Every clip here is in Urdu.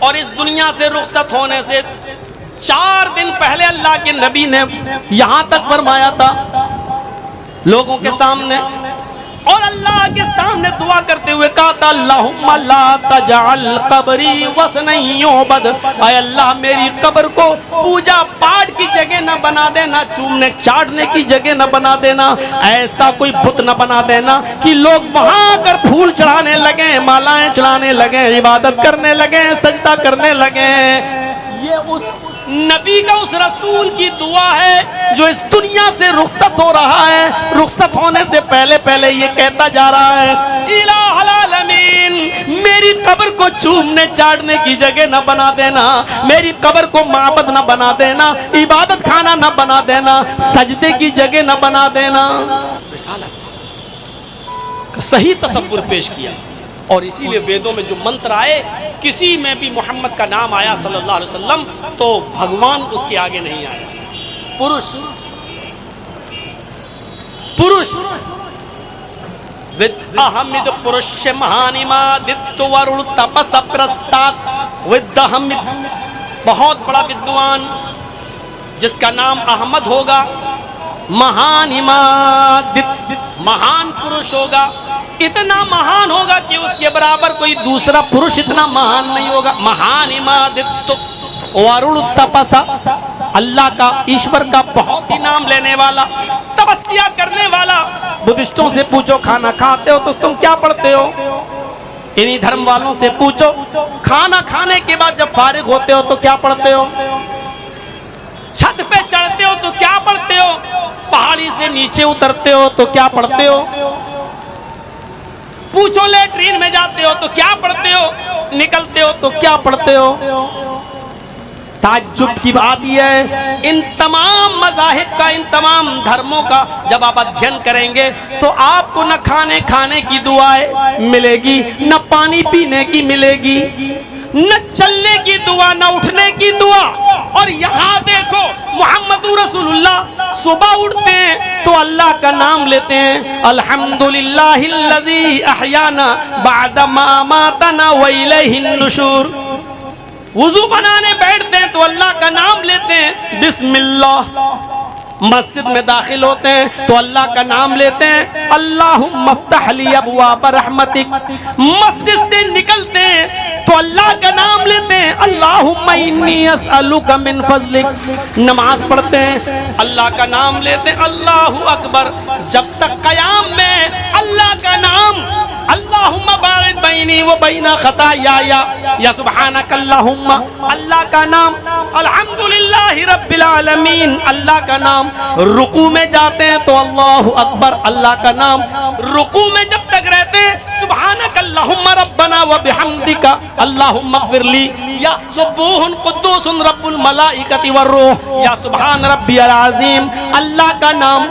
اور اس دنیا سے رخصت ہونے سے 4 دن پہلے اللہ کے نبی نے یہاں تک فرمایا تھا لوگوں کے سامنے اور اللہ کے سامنے دعا کرتے ہوئے کہا تھا اللہم لا تجعل قبری وثنا یعبد، اے اللہ میری قبر کو پوجا پاٹ کی جگہ نہ بنا دینا، چومنے چاٹنے کی جگہ نہ بنا دینا، ایسا کوئی بت نہ بنا دینا کہ لوگ وہاں کر پھول چڑھانے لگیں، مالائیں چڑھانے لگیں، عبادت کرنے لگیں، سجدہ کرنے لگیں۔ یہ اس نبی کا اس رسول کی دعا ہے جو اس دنیا سے رخصت ہو رہا ہے، رخصت ہونے سے پہلے پہلے یہ کہتا جا رہا ہے الہ العالمین میری قبر کو چومنے چاٹنے کی جگہ نہ بنا دینا، میری قبر کو معبد نہ بنا دینا، عبادت خانہ نہ بنا دینا، سجدے کی جگہ نہ بنا دینا۔ رسالت کا صحیح تصور پیش کیا، اور اسی لیے ویدوں میں جو منتر آئے کسی میں بھی محمد کا نام آیا صلی اللہ علیہ وسلم تو بھگوان اس کے آگے نہیں آیا۔ پروش ودہمد پروش مہانیما دت ورڑ تپس پرستات، ودہمد بہت بڑا ودوان جس کا نام احمد ہوگا، مہانیما دت مہان پروش ہوگا، اتنا مہان ہوگا کہ اس کے برابر کوئی دوسرا پروش اتنا مہان نہیں ہوگا۔ مہان امادت ورڑ تپسا، اللہ کا ایشور کا بہت ہی نام لینے والا، تپسیا کرنے والا۔ بدھسٹوں سے پوچھو کھانا کھاتے ہو تو تم کیا پڑھتے ہو؟ انہی دھرم والوں سے پوچھو کھانا کھانے کے بعد جب فارغ ہوتے ہو تو کیا پڑھتے ہو؟ چھت پہ چڑھتے ہو تو کیا پڑھتے ہو؟ پہاڑی سے نیچے اترتے ہو تو کیا پڑھتے ہو؟ پوچھو لیٹرین میں جاتے ہو تو کیا پڑھتے ہو؟ نکلتے ہو تو کیا پڑھتے ہو؟ تعجب کی بات یہ ہے ان تمام مذاہب کا، ان تمام دھرموں کا جب آپ ادھین کریں گے تو آپ کو نہ کھانے کی دعائیں ملے گی، نہ پانی پینے کی ملے گی، نہ چلنے کی دعا، نہ اٹھنے کی دعا۔ اور یہاں دیکھو محمد رسول اللہ صبح اٹھتے ہیں تو اللہ کا نام لیتے ہیں، الحمدللہ الذی احیانا بعد ما اماتنا والیہ النشور۔ وضو بنانے بیٹھتے ہیں تو اللہ کا نام لیتے ہیں، بسم اللہ۔ مسجد میں داخل ہوتے ہیں تو اللہ کا نام لیتے ہیں، اللہم افتح لی ابواب رحمتک۔ مسجد سے نکلتے ہیں تو اللہ کا نام لیتے ہیں، اللہم انی اسألک من فضلک۔ نماز پڑھتے ہیں اللہ کا نام لیتے ہیں، اللہ اکبر۔ جب تک قیام میں اللہ کا نام، اللہم باعد بینی و بین خطایا یا سبحانک اللہم، اللہ کا نام، الحمدللہ رب العالمین، اللہ کا نام۔ رکوع میں جاتے ہیں تو اللہ اکبر، اللہ کا نام۔ رکوع میں جب تک رہتے ہیں سبحانک اللہم ربنا و بحمدک اللہم اغفر لی، یا سبوح قدوس رب الملائکۃ والروح، یا سبحان ربی العظیم، اللہ کا نام۔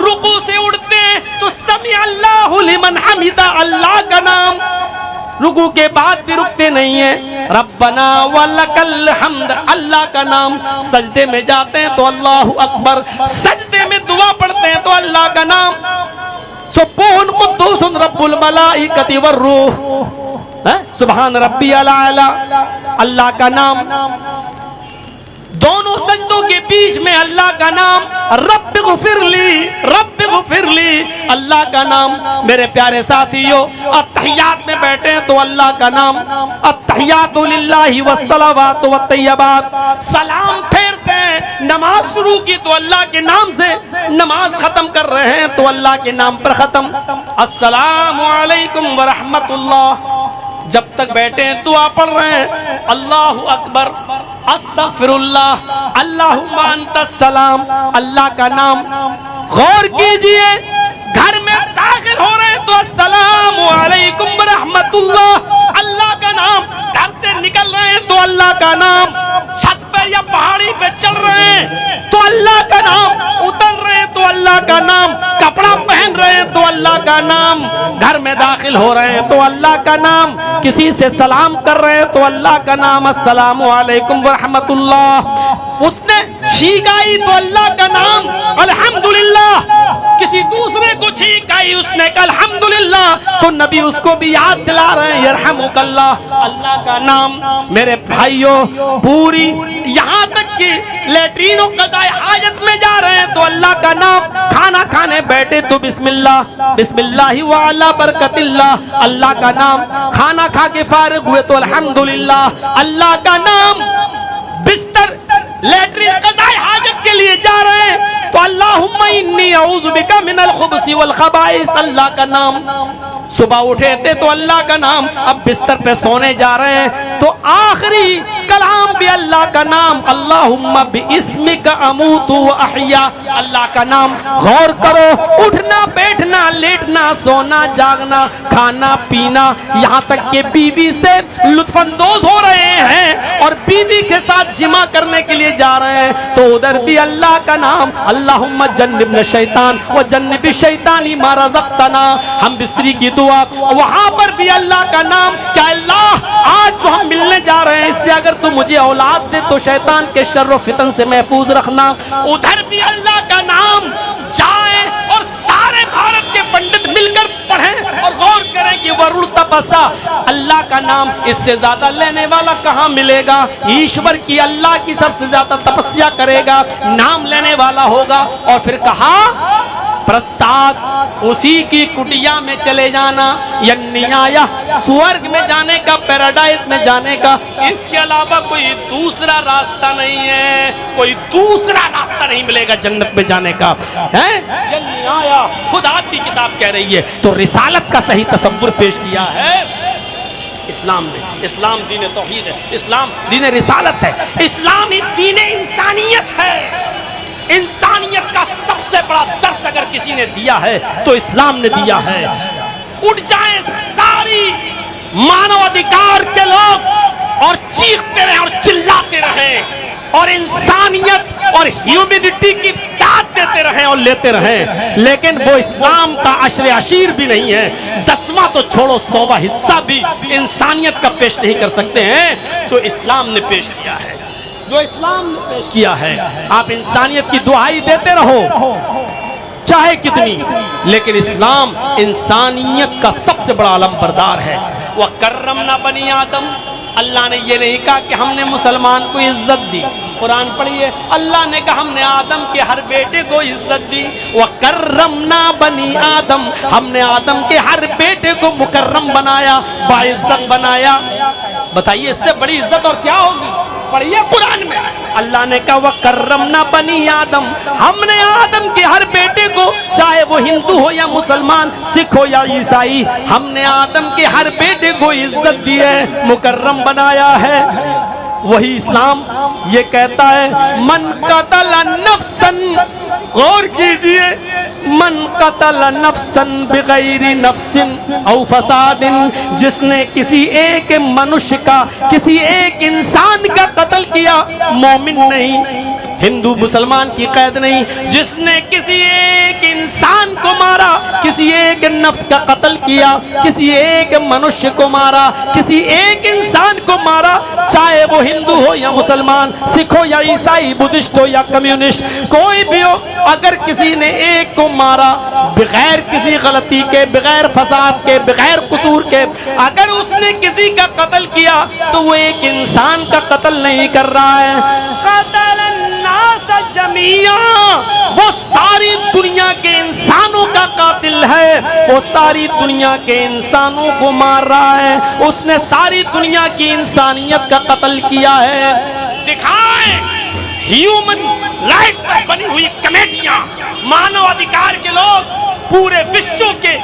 رکوع سے اٹھتے ہیں تو سمع اللہ لمن حمدہ، اللہ کا نام۔ رکوع کے بعد بھی رکتے نہیں ہیں، ربنا ولک الحمد، اللہ کا نام۔ سجدے میں جاتے ہیں تو اللہ اکبر، سجدے میں دعا پڑھتے ہیں تو اللہ کا نام۔ سبوح قدوس رب الملائکۃ والروح، سبحان ربی الاعلی، اللہ کا نام۔ دونوں سجدوں کے بیچ میں اللہ کا نام، رب غفر لی، رب غفر لی، اللہ کا نام۔ میرے پیارے ساتھیو التحیات میں بیٹھے ہیں تو اللہ کا نام، التحیات للہ والصلوات والطیبات، سلام پھیرتے ہیں، نماز شروع کی تو اللہ کے نام سے، نماز ختم کر رہے ہیں تو اللہ کے نام پر ختم، السلام علیکم ورحمت اللہ۔ جب تک بیٹھے ہیں دعا پڑھ رہے ہیں، اللہ اکبر، استغفر اللہ، اللہم انت السلام، اللہ کا نام۔ غور کیجئے گھر میں داخل ہو رہے ہیں تو السلام علیکم ورحمت اللہ، اللہ کا نام۔ گھر سے نکل رہے ہیں تو اللہ کا نام۔ چھت پہ یا پہاڑی پہ چڑھ رہے ہیں تو اللہ کا نام، اتر رہے ہیں تو اللہ کا نام، کپڑا پہن رہے ہیں تو اللہ کا نام، گھر میں داخل ہو رہے ہیں تو اللہ کا نام، کسی سے سلام کر رہے ہیں تو اللہ کا نام، السلام علیکم ورحمت اللہ۔ اس نے چھینک آئی تو اللہ کا نام الحمدللہ، کسی دوسرے کو چھینک آئی اس نے کہا الحمدللہ، تو نبی اس کو بھی یاد دلا رہے ہیں یرحمک اللہ، اللہ کا نام۔ میرے بھائیوں پوری یہاں تک کہ لیٹرین و قضائے حاجت میں جا رہے ہیں تو اللہ کا نام، کھانا کھانے بیٹھے تو بسم اللہ بسم اللہ وعلی برکت اللہ، اللہ کا نام، کھانا کھا کے فارغ ہوئے تو الحمدللہ، اللہ کا نام، بستر لیٹرین قضائے حاجت کے لیے جا رہے ہیں تو اللہم انی اعوذ بک من الخبث والخبائث، اللہ کا نام۔ صبح اٹھے تھے تو اللہ کا نام، اب بستر پہ سونے جا رہے ہیں تو آخری کلام بھی اللہ کا نام، اللہم باسمک اموت و احیا، اللہ کا نام۔ غور کرو، اٹھنا بیٹھنا لیٹنا سونا جاگنا کھانا پینا، یہاں تک کہ بیوی سے لطف اندوز ہو رہے ہیں اور بیوی کے ساتھ جمع کرنے کے لیے جا رہے ہیں تو ادھر بھی اللہ کا نام، اللہم جنبنا الشیطان و جنب الشیطان ما رزقتنا، ہم بستری کی دعا، وہاں پر بھی اللہ کا نام، کہ اللہ آج تو ہم ملنے جا رہے ہیں، اس سے اگر تو مجھے اولاد دے تو شیطان کے شر و فتن سے محفوظ رکھنا، ادھر بھی اللہ کا نام۔ جائیں اور سارے بھارت کے پنڈت مل کر پڑھیں اور غور کریں کہ ورڑ تپسا، اللہ کا نام، اس سے زیادہ لینے والا کہاں ملے گا؟ ایشور کی، اللہ کی سب سے زیادہ تپسیا کرے گا، نام لینے والا ہوگا۔ اور پھر کہا پرستاد، اسی کی کٹیا میں چلے جانا، یا نیایا سورگ میں جانے کا، پیراڈائز میں جانے کا، اس کے علاوہ کوئی دوسرا راستہ نہیں ہے، کوئی دوسرا راستہ نہیں ملے گا جنت میں جانے کا، ہے یا نیایا، خدا کی کتاب کہہ رہی ہے۔ تو رسالت کا صحیح تصور پیش کیا ہے اسلام نے۔ اسلام دین توحید ہے، اسلام دین رسالت ہے، اسلام ہی دین انسانیت ہے۔ انسانیت کا سب سے بڑا درس اگر کسی نے دیا ہے تو اسلام نے دیا ہے۔ اٹھ جائیں ساری مانو ادھیکار کے لوگ اور چیختے رہیں اور چلاتے رہیں اور انسانیت اور ہیومینٹی کی داد دیتے رہیں اور لیتے رہیں، لیکن وہ اسلام کا عشر عشیر بھی نہیں ہے، 10واں تو چھوڑو 100واں حصہ بھی انسانیت کا پیش نہیں کر سکتے ہیں جو اسلام نے پیش کیا ہے، جو اسلام نے پیش کیا ہے۔ آپ انسانیت کی دعائی دیتے رہو چاہے کتنی، لیکن اسلام انسانیت کا سب سے بڑا علم بردار ہے۔ وَكَرَّمْنَا بَنِي آدم، اللہ نے یہ نہیں کہا کہ ہم نے مسلمان کو عزت دی، قرآن پڑھیے، اللہ نے کہا ہم نے آدم کے ہر بیٹے کو عزت دی۔ وَكَرَّمْنَا بَنِي آدم، ہم نے آدم کے ہر بیٹے کو مکرم بنایا، باعزت بنایا۔ بتائیے اس سے بڑی عزت اور کیا ہوگی؟ پڑھیے قرآن میں اللہ نے کہا وَكَرَّمْنَا بَنِي آدم، ہم نے آدم کے ہر بیٹے کو، چاہے وہ ہندو ہو یا مسلمان، سکھ ہو یا عیسائی، ہم نے آدم کے ہر بیٹے کو عزت دی ہے، مکرم بنایا ہے۔ وہی اسلام یہ کہتا ہے من قتل نفسا، غور کیجئے، من قتل نفسا بغیر نفس او فساد، جس نے کسی ایک منشیہ کا، کسی ایک انسان کا قتل کیا، مومن نہیں، ہندو مسلمان کی قید نہیں، جس نے کسی ایک انسان کو مارا، کسی ایک نفس کا قتل کیا، کسی ایک منشیہ کو مارا، کسی ایک انسان کو مارا، چاہے وہ ہندو ہو یا مسلمان، سکھ ہو یا عیسائی، بدھسٹ ہو یا کمیونسٹ، کوئی بھی ہو، اگر کسی نے ایک کو مارا بغیر کسی غلطی کے، بغیر فساد کے، بغیر قصور کے، اگر اس نے کسی کا قتل کیا تو وہ ایک انسان کا قتل نہیں کر رہا ہے، قتل الناس جمیعا، وہ ساری دنیا کے انسانوں کا قاتل ہے، وہ ساری دنیا کے انسانوں کو مار رہا ہے، اس نے ساری دنیا کی انسانیت کا قتل کیا ہے۔ دکھائیں ہیومن رائٹ پر بنی ہوئی کمیٹیاں، مانو ادھیکار کے لوگ پورے وشو کے،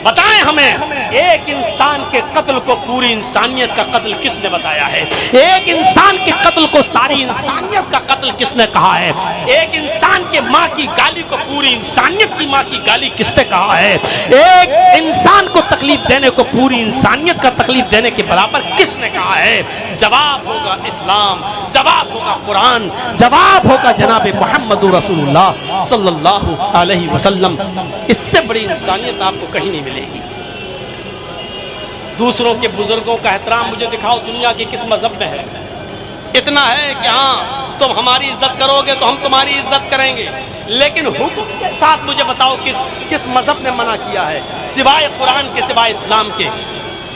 بتائیں ہمیں ایک انسان کے قتل کو پوری انسانیت کا قتل کس نے بتایا ہے؟ ایک انسان کے قتل کو ساری انسانیت کا قتل کس نے کہا ہے؟ ایک انسان کے ماں کی گالی کو پوری انسانیت کی ماں کی گالی کس نے کہا ہے؟ ایک انسان کو تکلیف دینے کو پوری انسانیت کا تکلیف دینے کے برابر کس نے کہا ہے؟ جواب ہوگا اسلام، جواب ہوگا قرآن، جواب ہوگا جناب محمد رسول اللہ صلی اللہ علیہ وسلم۔ اس سے بڑی انسانیت آپ کو کہیں نہیں ملے گی۔ دوسروں کے بزرگوں کا احترام مجھے دکھاؤ دنیا کی کس مذہب میں ہے؟ اتنا ہے کہ ہاں تم ہماری عزت کرو گے تو ہم تمہاری عزت کریں گے، لیکن حکم کے ساتھ مجھے بتاؤ کس مذہب نے منع کیا ہے سوائے قرآن کے، سوائے اسلام کے؟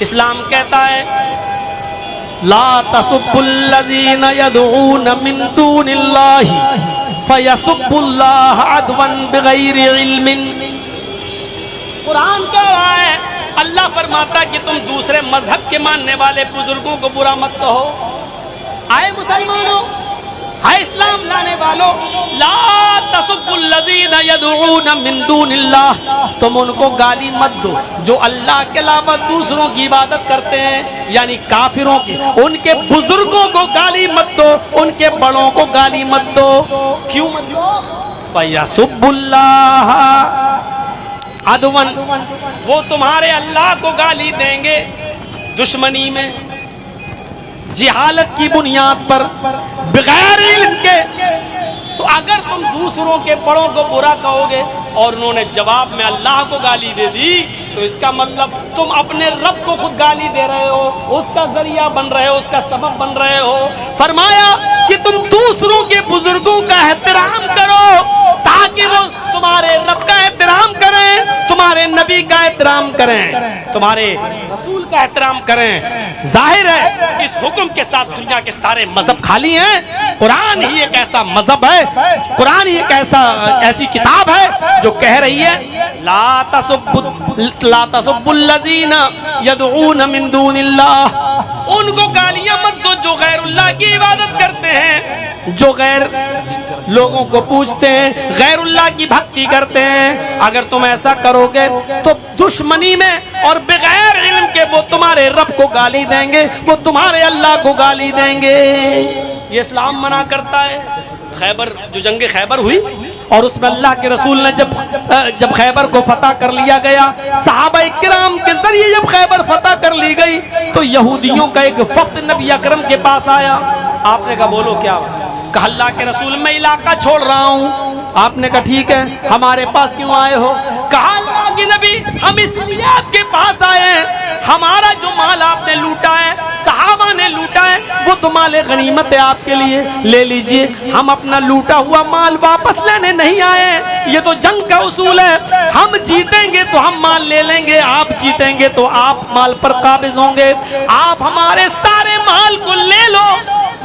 اسلام کہتا ہے لا تسبوا الذین یدعون من دون اللہ فیسبوا اللہ عدوا بغیر علم۔ قرآن کہہ رہا ہے، اللہ فرماتا ہے کہ تم دوسرے مذہب کے ماننے والے بزرگوں کو برا مت کہو۔ آئے مسلمانوں، آئے اسلام لانے والوں، لا تسبوا الذین یدعون من دون اللہ، تم ان کو گالی مت دو جو اللہ کے علاوہ دوسروں کی عبادت کرتے ہیں، یعنی کافروں کی۔ ان کے بزرگوں کو گالی مت دو، ان کے بڑوں کو گالی مت دو۔ کیوں مت دو؟ فَيَسُبُّ اللَّهَ عدوًا، وہ تمہارے اللہ کو گالی دیں گے دشمنی میں، جہالت کی بنیاد پر، بغیر علم کے۔ تو اگر تم دوسروں کے بڑوں کو برا کہو گے اور انہوں نے جواب میں اللہ کو گالی دے دی، تو اس کا مطلب تم اپنے رب کو خود گالی دے رہے ہو، اس کا ذریعہ بن رہے ہو، اس کا سبب بن رہے ہو۔ فرمایا کہ تم دوسروں کے بزرگوں کا احترام کرو تاکہ وہ تمہارے رب کا احترام کریں، تمہارے نبی کا احترام کریں، تمہارے رسول کا احترام کریں۔ ظاہر ہے اس حکم کے ساتھ دنیا کے سارے مذہب خالی ہیں، قرآن ہی ایک ایسا مذہب ہے، قرآن ہی ایک ایسی کتاب ہے جو کہہ رہی ہے لا تسبوا الذین یدعون من دون اللہ، ان کو گالیاں مت دو جو غیر اللہ کی عبادت کرتے ہیں، جو غیر لوگوں کو پوجتے ہیں، غیر اللہ کی بھکتی کرتے ہیں۔ اگر تم ایسا کرو گے تو دشمنی میں اور بغیر علم کے وہ تمہارے رب کو گالی دیں گے، وہ تمہارے اللہ کو گالی دیں گے۔ یہ اسلام منع کرتا ہے۔ خیبر، جو جنگ خیبر ہوئی اور اس میں اللہ کے رسول نے جب خیبر کو فتح کر لیا گیا، صحابہ کرام کے ذریعے جب خیبر فتح کر لی گئی تو یہودیوں کا ایک وفد نبی اکرم کے پاس آیا۔ آپ نے کہا بولو کیا؟ کہا اللہ کے رسول میں علاقہ چھوڑ رہا ہوں۔ آپ نے کہا ٹھیک ہے، ہمارے پاس کیوں آئے ہو؟ کہا اللہ کے نبی ہم اس لیے آپ کے پاس آئے ہیں، ہمارا جو مال آپ نے لوٹا ہے، صحابہ نے لوٹا ہے، وہ تو مال غنیمت ہے، آپ کے لیے لے لیجئے۔ ہم اپنا لوٹا ہوا مال واپس لینے نہیں آئے ہیں، یہ تو جنگ کا اصول ہے، ہم جیتیں گے تو ہم مال لے لیں گے، آپ جیتیں گے تو آپ مال پر قابض ہوں گے۔ آپ ہمارے سارے مال کو لے لو،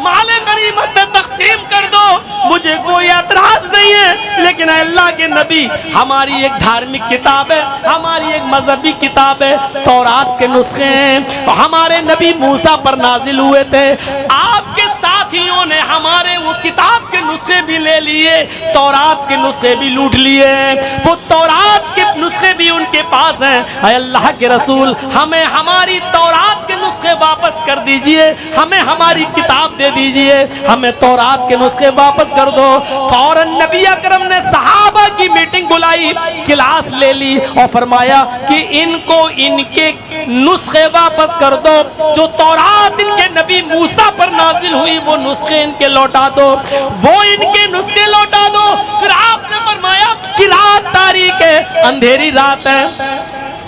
مال غنیمت میں تقسیم کر دو، مجھے کوئی اعتراض نہیں ہے، لیکن اے اللہ کے نبی ہماری ایک دھارمک کتاب ہے، ہماری ایک مذہبی کتاب ہے، تورات کے نسخے ہیں، ہمارے نبی موسیٰ پر نازل ہوئے تھے، آپ کے ساتھیوں نے ہمارے وہ کتاب کے نسخے بھی لے لیے، تورات کے نسخے بھی لوٹ لیے، وہ تورات کے نسخے بھی ان کے پاس ہیں۔ اے اللہ کے رسول ہمیں ہماری تورات کے نسخے واپس کر دیجئے، ہمیں ہماری کتاب دے دیجئے، ہمیں تورات کے نسخے واپس کر دو۔ فوراً نبی اکرم نے صحابہ کی میٹنگ بلائی، کلاس لے لی اور فرمایا کہ ان کو ان کے نسخے واپس کر دو، جو تورات ان کے نبی موسیٰ پر نازل ہوئی وہ نسخے ان کے لوٹا دو، وہ ان کے نسخے لوٹا دو۔ پھر آپ نے فرمایا کہ رات تاریک ہے، اندھیری رات ہے،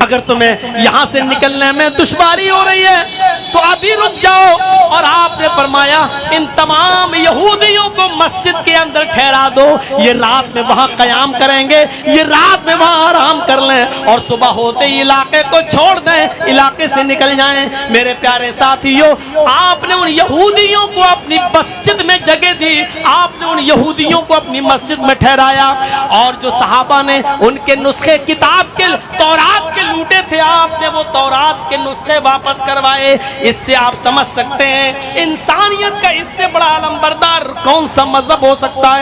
اگر تمہیں یہاں سے نکلنے میں دشواری ہو رہی ہے تو ابھی رک جاؤ۔ اور آپ نے فرمایا ان تمام یہودیوں کو مسجد کے اندر ٹھہرا دو، یہ رات میں وہاں قیام کریں گے، یہ رات میں وہاں آرام کر لیں اور صبح ہوتے ہی علاقے کو چھوڑ دیں، علاقے سے نکل جائیں۔ میرے پیارے ساتھیوں، آپ نے ان یہودیوں کو اپنی مسجد میں جگہ دی، آپ نے ان یہودیوں کو اپنی مسجد میں ٹھہرایا، اور جو صحابہ نے ان کے نسخے کتاب کے تورات کے لوٹے تھے، آپ نے وہ تورات کے نسخے واپس کروائے۔ اس سے آپ سمجھ سکتے ہیں انسانیت کا اس سے بڑا علم بردار کون سا مذہب ہو سکتا ہے۔